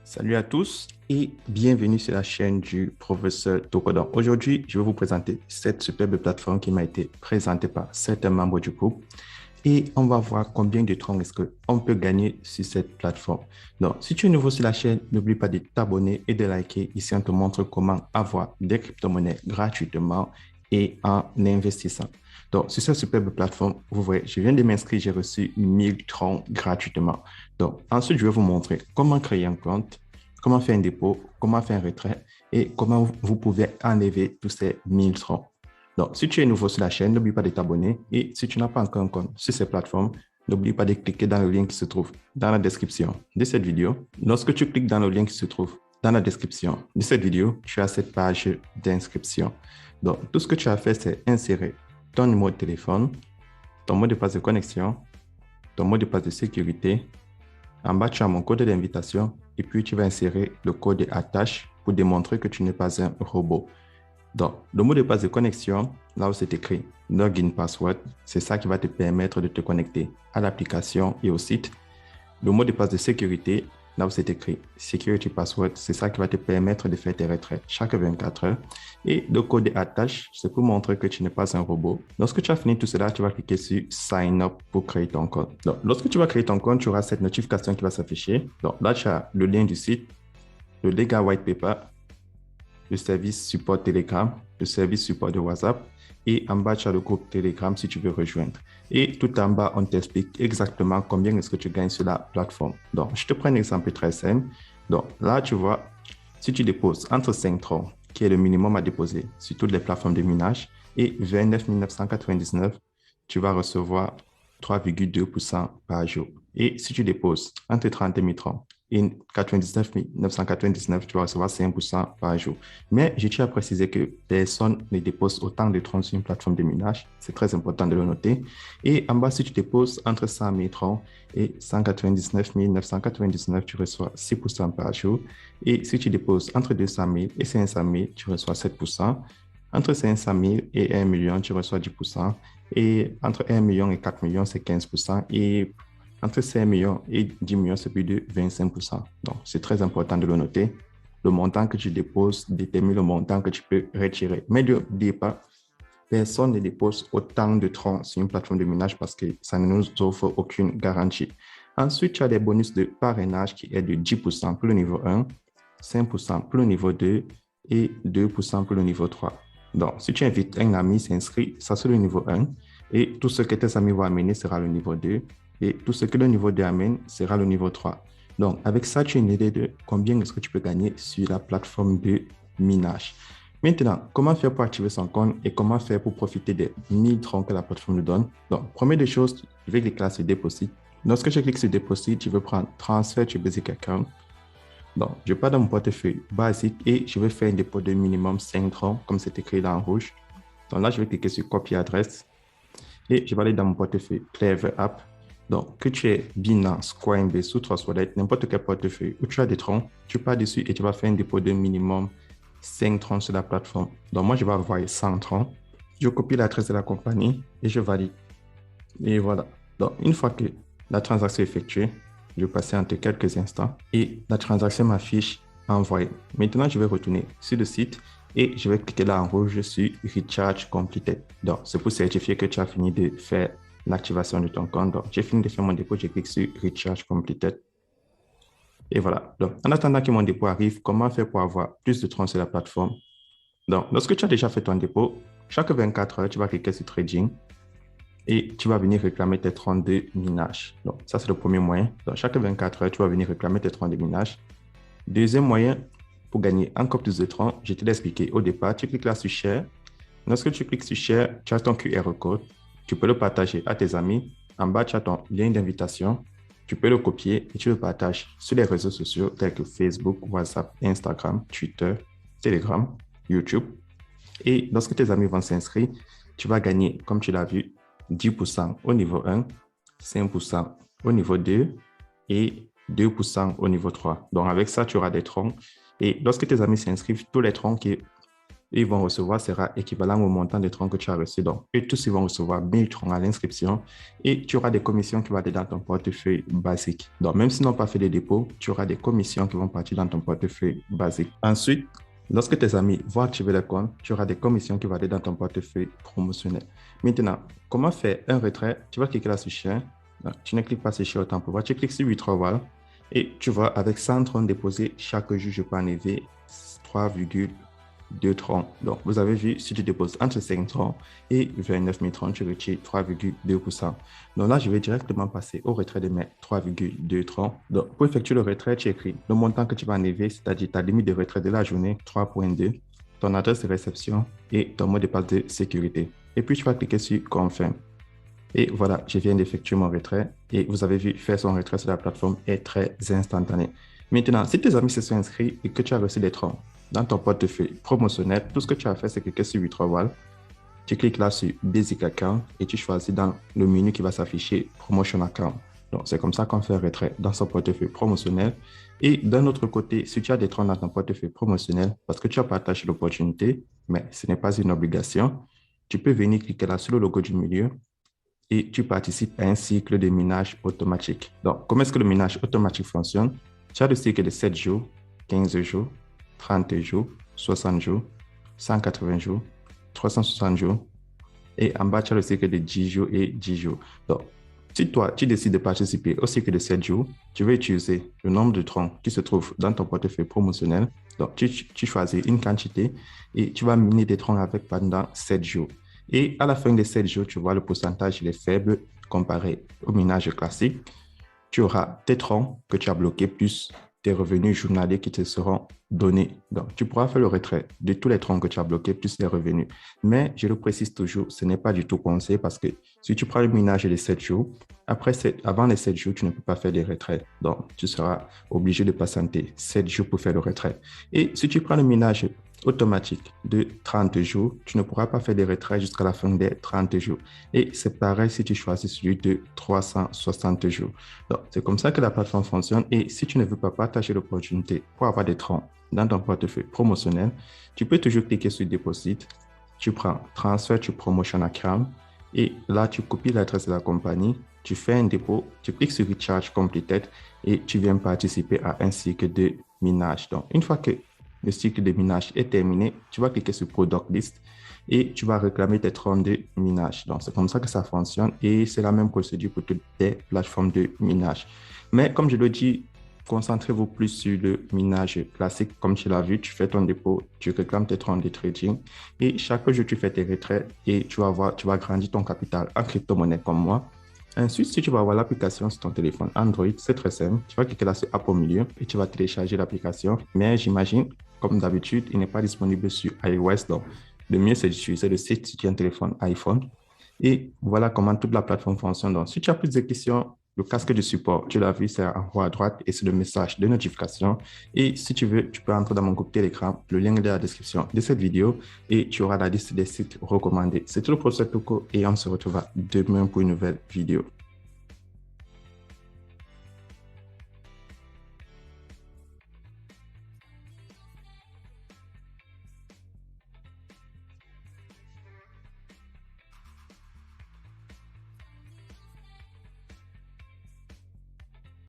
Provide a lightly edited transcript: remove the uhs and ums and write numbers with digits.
Salut à tous et bienvenue sur la chaîne du professeur Tokodon. Aujourd'hui, je vais vous présenter cette superbe plateforme qui m'a été présentée par certains membres du groupe et on va voir combien de troncs est-ce qu'on peut gagner sur cette plateforme. Donc, si tu es nouveau sur la chaîne, n'oublie pas de t'abonner et de liker. Ici, on te montre comment avoir des crypto-monnaies gratuitement et en investissant. Donc, sur cette superbe plateforme, vous voyez, je viens de m'inscrire, j'ai reçu 1000 troncs gratuitement. Donc, ensuite, je vais vous montrer comment créer un compte, comment faire un dépôt, comment faire un retrait et comment vous pouvez enlever tous ces 1000 troncs. Donc, si tu es nouveau sur la chaîne, n'oublie pas de t'abonner et si tu n'as pas encore un compte sur ces plateformes, n'oublie pas de cliquer dans le lien qui se trouve dans la description de cette vidéo. Lorsque tu cliques dans le lien qui se trouve dans la description de cette vidéo, tu as cette page d'inscription. Donc, tout ce que tu as fait, c'est insérer ton numéro de téléphone, ton mot de passe de connexion, ton mot de passe de sécurité. En bas, tu as mon code d'invitation et puis tu vas insérer le code attache pour démontrer que tu n'es pas un robot. Donc, le mot de passe de connexion, là où c'est écrit Login Password, c'est ça qui va te permettre de te connecter à l'application et au site. Le mot de passe de sécurité, là où c'est écrit Security Password, c'est ça qui va te permettre de faire tes retraits chaque 24 heures. Et le code attache, c'est pour montrer que tu n'es pas un robot. Lorsque tu as fini tout cela, tu vas cliquer sur Sign Up pour créer ton compte. Donc, lorsque tu vas créer ton compte, tu auras cette notification qui va s'afficher. Donc, là, tu as le lien du site, le Legal White Paper, le service support Telegram, le service support de WhatsApp et en bas, tu as le groupe Telegram si tu veux rejoindre. Et tout en bas, on t'explique exactement combien est-ce que tu gagnes sur la plateforme. Donc, je te prends un exemple très simple. Donc, là, tu vois, si tu déposes entre 5 troncs, qui est le minimum à déposer sur toutes les plateformes de minage, et 29 999, tu vas recevoir 3,2% par jour. Et si tu déposes entre 30 000 troncs et 99 999, tu vas recevoir 5% par jour. Mais je tiens à préciser que personne ne dépose autant de troncs sur une plateforme de minage. C'est très important de le noter. Et en bas, si tu déposes entre 100 000 troncs et 199 999, tu reçois 6% par jour. Et si tu déposes entre 200 000 et 500 000, tu reçois 7%. Entre 500 000 et 1 million, tu reçois 10%. Et entre 1 million et 4 millions, c'est 15%. Et entre 5 millions et 10 millions, c'est plus de 25%. Donc, c'est très important de le noter. Le montant que tu déposes détermine le montant que tu peux retirer. Mais n'oubliez pas, personne ne dépose autant de troncs sur une plateforme de minage parce que ça ne nous offre aucune garantie. Ensuite, tu as des bonus de parrainage qui est de 10% pour le niveau 1, 5% pour le niveau 2 et 2% pour le niveau 3. Donc, si tu invites un ami s'inscrit, ça c'est le niveau 1 et tout ce que tes amis vont amener sera le niveau 2 et tout ce que le niveau 2 amène sera le niveau 3. Donc, avec ça, tu as une idée de combien est-ce que tu peux gagner sur la plateforme de minage. Maintenant, comment faire pour activer son compte et comment faire pour profiter des 1000 troncs que la plateforme nous donne? Donc, première des choses, je vais cliquer sur Deposit. Lorsque je clique sur Deposit, je vais prendre Transfer to Basic Account. Donc, je pars dans mon portefeuille basique et je vais faire un dépôt de minimum 5 troncs, comme c'est écrit là en rouge. Donc là, je vais cliquer sur Copier adresse et je vais aller dans mon portefeuille Clever App. Donc, que tu aies Binance, Coinbase ou Trust Wallet, n'importe quel portefeuille où tu as des troncs, tu pars dessus et tu vas faire un dépôt de minimum 5 troncs sur la plateforme. Donc, moi, je vais envoyer 100 troncs. Je copie l'adresse de la compagnie et je valide. Et voilà. Donc, une fois que la transaction est effectuée, je vais passer entre quelques instants et la transaction m'affiche envoyée. Maintenant, je vais retourner sur le site et je vais cliquer là en rouge sur Recharge Completed. Donc, c'est pour certifier que tu as fini de faire l'activation de ton compte. Donc, j'ai fini de faire mon dépôt, je clique sur Recharge Completed. Et voilà. Donc, en attendant que mon dépôt arrive, comment faire pour avoir plus de troncs sur la plateforme? Donc, lorsque tu as déjà fait ton dépôt, chaque 24 heures, tu vas cliquer sur Trading et tu vas venir réclamer tes troncs de minage. Donc, ça, c'est le premier moyen. Donc, chaque 24 heures, tu vas venir réclamer tes troncs de minage. Deuxième moyen, pour gagner encore plus de troncs, je te l'ai expliqué au départ, tu cliques là sur Share. Lorsque tu cliques sur Share, tu as ton QR code. Tu peux le partager à tes amis. En bas, tu as ton lien d'invitation. Tu peux le copier et tu le partages sur les réseaux sociaux tels que Facebook, WhatsApp, Instagram, Twitter, Telegram, YouTube. Et lorsque tes amis vont s'inscrire, tu vas gagner, comme tu l'as vu, 10% au niveau 1, 5% au niveau 2 et 2% au niveau 3. Donc, avec ça, tu auras des troncs. Et lorsque tes amis s'inscrivent, tous les troncs ils vont recevoir sera équivalent au montant des troncs que tu as reçu. Donc, eux tous, ils vont recevoir 1000 troncs à l'inscription et tu auras des commissions qui vont aller dans ton portefeuille basique. Donc, même s'ils n'ont pas fait de dépôt, tu auras des commissions qui vont partir dans ton portefeuille basique. Ensuite, lorsque tes amis vont activer le compte, tu auras des commissions qui vont aller dans ton portefeuille promotionnel. Maintenant, comment faire un retrait? Tu vas cliquer là sur Share. Tu ne cliques pas sur Share autant pour voir. Tu cliques sur Withdrawal et tu vois avec 100 troncs déposés chaque jour, je peux enlever 3,2 troncs. Donc, vous avez vu, si tu déposes entre 5 troncs et 29 000 troncs, tu retires 3,2%. Donc là, je vais directement passer au retrait de mes 3,2 troncs. Donc, pour effectuer le retrait, tu écris le montant que tu vas enlever, c'est-à-dire ta limite de retrait de la journée, 3,2, ton adresse de réception et ton mot de passe de sécurité. Et puis, tu vas cliquer sur Confirm. Et voilà, je viens d'effectuer mon retrait et vous avez vu, faire son retrait sur la plateforme est très instantané. Maintenant, si tes amis se sont inscrits et que tu as reçu des troncs dans ton portefeuille promotionnel, tout ce que tu as fait, c'est cliquer sur Withdrawal. Tu cliques là sur Basic Account et tu choisis dans le menu qui va s'afficher Promotion Account. Donc, c'est comme ça qu'on fait un retrait dans son portefeuille promotionnel. Et d'un autre côté, si tu as des troncs dans ton portefeuille promotionnel, parce que tu as partagé l'opportunité, mais ce n'est pas une obligation, tu peux venir cliquer là sur le logo du milieu et tu participes à un cycle de minage automatique. Donc, comment est-ce que le minage automatique fonctionne? Tu as le cycle de 7 jours, 15 jours, 30 jours, 60 jours, 180 jours, 360 jours. Et en bas, tu as le cycle de 10 jours et 10 jours. Donc, si toi, tu décides de participer au cycle de 7 jours, tu vas utiliser le nombre de troncs qui se trouvent dans ton portefeuille promotionnel. Donc, tu choisis une quantité et tu vas miner des troncs avec pendant 7 jours. Et à la fin des 7 jours, tu vois le pourcentage il est faible comparé au minage classique. Tu auras tes troncs que tu as bloqués plus tes revenus journaliers qui te seront donnés. Donc, tu pourras faire le retrait de tous les troncs que tu as bloqués plus les revenus. Mais je le précise toujours, ce n'est pas du tout conseillé parce que si tu prends le minage des 7 jours, avant les 7 jours, tu ne peux pas faire des retraits. Donc, tu seras obligé de patienter 7 jours pour faire le retrait. Et si tu prends le minage automatique de 30 jours, tu ne pourras pas faire des retraits jusqu'à la fin des 30 jours. Et c'est pareil si tu choisis celui de 360 jours. Donc, c'est comme ça que la plateforme fonctionne. Et si tu ne veux pas partager l'opportunité pour avoir des troncs dans ton portefeuille promotionnel, tu peux toujours cliquer sur Deposit. Tu prends Transfer to Promotion Account et là, tu copies l'adresse de la compagnie, tu fais un dépôt, tu cliques sur Recharge Completed et tu viens participer à un cycle de minage. Donc, une fois que le cycle de minage est terminé, tu vas cliquer sur Product List et tu vas réclamer tes troncs de minage. Donc, c'est comme ça que ça fonctionne et c'est la même procédure pour toutes les plateformes de minage. Mais comme je le dis, concentrez-vous plus sur le minage classique. Comme tu l'as vu, tu fais ton dépôt, tu réclames tes troncs de trading et chaque jour, tu fais tes retraits et tu vas grandir ton capital en crypto-monnaie comme moi. Ensuite, si tu vas avoir l'application sur ton téléphone Android, c'est très simple. Tu vas cliquer là sur App au milieu et tu vas télécharger l'application. Mais j'imagine, comme d'habitude, il n'est pas disponible sur iOS. Donc, le mieux, c'est d'utiliser le site si tu as un téléphone iPhone. Et voilà comment toute la plateforme fonctionne. Donc, si tu as plus de questions, le casque de support, tu l'as vu, c'est en haut à droite et c'est le message de notification. Et si tu veux, tu peux entrer dans mon groupe Telegram. Le lien est dans la description de cette vidéo et tu auras la liste des sites recommandés. C'est tout le professeur Toko et on se retrouvera demain pour une nouvelle vidéo.